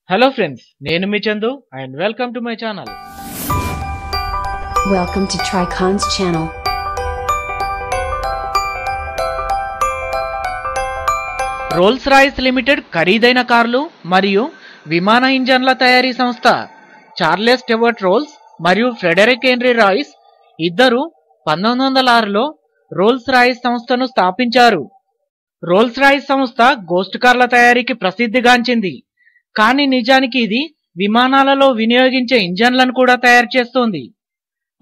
Hello friends, నేను మీ Chandu and welcome to my channel. Welcome to Tricon's channel. Rolls Royce limited ఖరీదైన కార్లు మరియు విమాన ఇంజన్ల తయారీ సంస్థ చార్లెస్ స్టెవర్ట్ రోల్స్ మరియు ఫ్రెడరిక్ హెన్రీ రాయిస్ ఇద్దరు 1906లో రోల్స్ రాయిస్ సంస్థను స్థాపించారు. రోల్స్ రాయిస్ సంస్థ గోస్ట్ కార్ల తయారీకి ప్రసిద్ధిగాంచింది. కానీ నిజానికి ఇది విమానాలలో వినియోగించే ఇంజన్లను కూడా తయారు చేస్తోంది.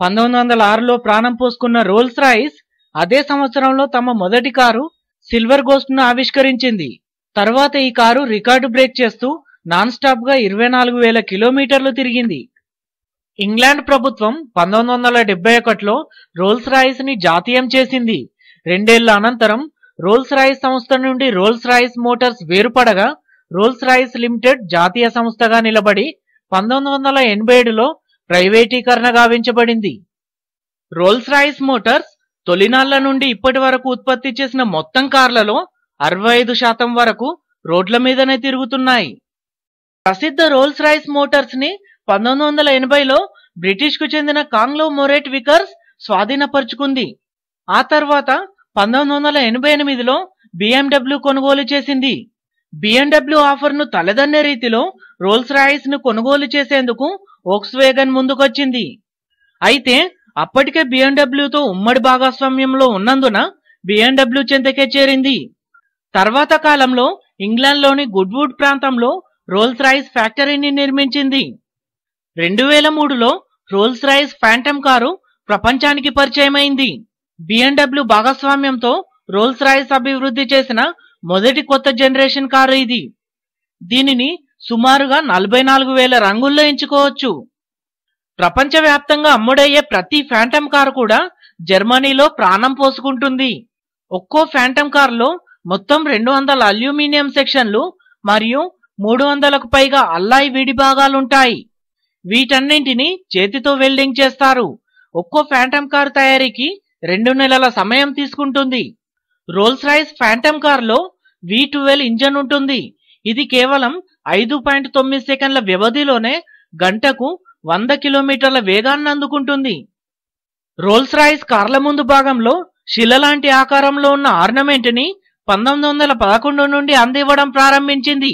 1906లో ప్రాణం పోసుకున్న రోల్స్ రాయిస్ అదే సంవత్సరంలో తమ మొదటి కారు సిల్వర్ గోస్ట్ ను ఆవిష్కరించింది. తర్వాత ఈ కారు రికార్డు బ్రేక్ చేస్తూ నాన్ స్టాప్ గా 24,000 కిలోమీటర్లు తిరిగింది. ఇంగ్లాండ్ ప్రభుత్వం 1971లో రోల్స్ రాయిస్ ని జాతీయం చేసింది. 2 ఏళ్ల అనంతరం రోల్స్ రాయిస్ సంస్థ నుండి రోల్స్ రాయిస్ మోటార్స్ వేరుపడగా రోల్స్ రాయిస్ లిమిటెడ్ జాతీయ సంస్థగా నిలబడి 1987లో ప్రైవేటీకరణ గావించబడింది. రోల్స్ రాయిస్ మోటార్స్ తొలినాళ్ల నుండి ఇప్పటి వరకు ఉత్పత్తి చేసిన మొత్తం కార్లలో 65% వరకు రోడ్ల మీదనే తిరుగుతున్నాయి. ప్రసిద్ధ రోల్స్ రాయిస్ మోటార్స్ ని 1980లో బ్రిటిష్ కు చెందిన కాంగ్లోమొరేట్ వికర్స్ స్వాధీనపరుచుకుంది. ఆ తర్వాత 1988లో BMW కొనుగోలు చేసింది. BMW ఆఫర్ ను తలదన్నే రీతిలో రోల్స్ రాయిస్ ను కొనుగోలు చేసేందుకు వోక్స్వేగన్ ముందుకొచ్చింది. అయితే అప్పటికే BMWతో ఉమ్మడి భాగస్వామ్యంలో ఉన్నందున BMW చెంతకే చేరింది. తర్వాత కాలంలో ఇంగ్లాండ్లోని గుడ్వుడ్ ప్రాంతంలో రోల్స్ రాయిస్ ఫ్యాక్టరీని నిర్మించింది. 2003లో రోల్స్ రాయిస్ ఫ్యాంటమ్ కారు ప్రపంచానికి పరిచయమైంది. BMW భాగస్వామ్యంతో రోల్స్ రాయిస్ అభివృద్ధి చేసిన మొదటి కొత్త జనరేషన్ కారు ఇది. దీనిని సుమారుగా 44,000 రంగుల్లో ఎంచుకోవచ్చు. ప్రపంచవ్యాప్తంగా అమ్ముడయ్యే ప్రతి ఫ్యాంటమ్ కారు కూడా జర్మనీలో ప్రాణం పోసుకుంటుంది. ఒక్కో ఫ్యాంటమ్ కారులో మొత్తం 200 అల్యూమినియం సెక్షన్లు మరియు 300కు పైగా అల్లాయ్ విడి భాగాలుంటాయి. వీటన్నింటినీ చేతితో వెల్డింగ్ చేస్తారు. ఒక్కో ఫ్యాంటమ్ కారు తయారీకి 2 నెలల సమయం తీసుకుంటుంది. రోల్స్ రాయిస్ ఫ్యాంటమ్ కారులో V12 ఇంజన్ ఉంటుంది. ఇది కేవలం 5.9 సెకండ్ల వ్యవధిలోనే గంటకు 100 కిలోమీటర్ల వేగాన్ని అందుకుంటుంది. రోల్స్ రాయిస్ కార్ల ముందు భాగంలో శిలలాంటి ఆకారంలో ఉన్న ఆర్నమెంట్ ని 1911 నుండి అందివ్వడం ప్రారంభించింది.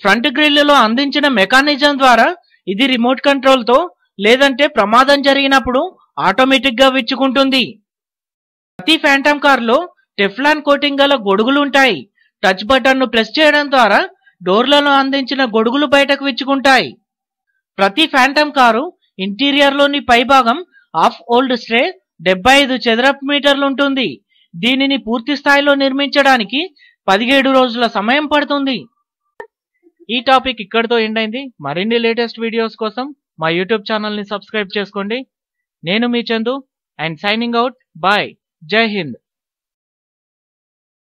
ఫ్రంట్ గ్రిల్లులో అందించిన మెకానిజం ద్వారా ఇది రిమోట్ కంట్రోల్ తో లేదంటే ప్రమాదం జరిగినప్పుడు ఆటోమేటిక్ గా విచ్చుకుంటుంది. ప్రతి ఫ్యాంటమ్ కారులో టెఫ్లాన్ కోటింగ్ గల గొడుగులుంటాయి. టచ్ బటన్ ను ప్రెస్ చేయడం ద్వారా డోర్లలో అందించిన గొడుగులు బయటకు విచ్చుకుంటాయి. ప్రతి ఫ్యాంటమ్ కారు ఇంటీరియర్ లోని పైభాగం ఆఫ్ ఓల్డ్ స్ట్రే 75 చదరపు మీటర్లు ఉంటుంది. దీనిని పూర్తి స్థాయిలో నిర్మించడానికి 17 రోజుల సమయం పడుతుంది. ఈ టాపిక్ ఇక్కడితో ఎండ్ అయింది. మరిన్ని లేటెస్ట్ వీడియోస్ కోసం మా యూట్యూబ్ ఛానల్ ని సబ్స్క్రైబ్ చేసుకోండి. నేను మీ Chandu and signing out. Bye. Jai Hind.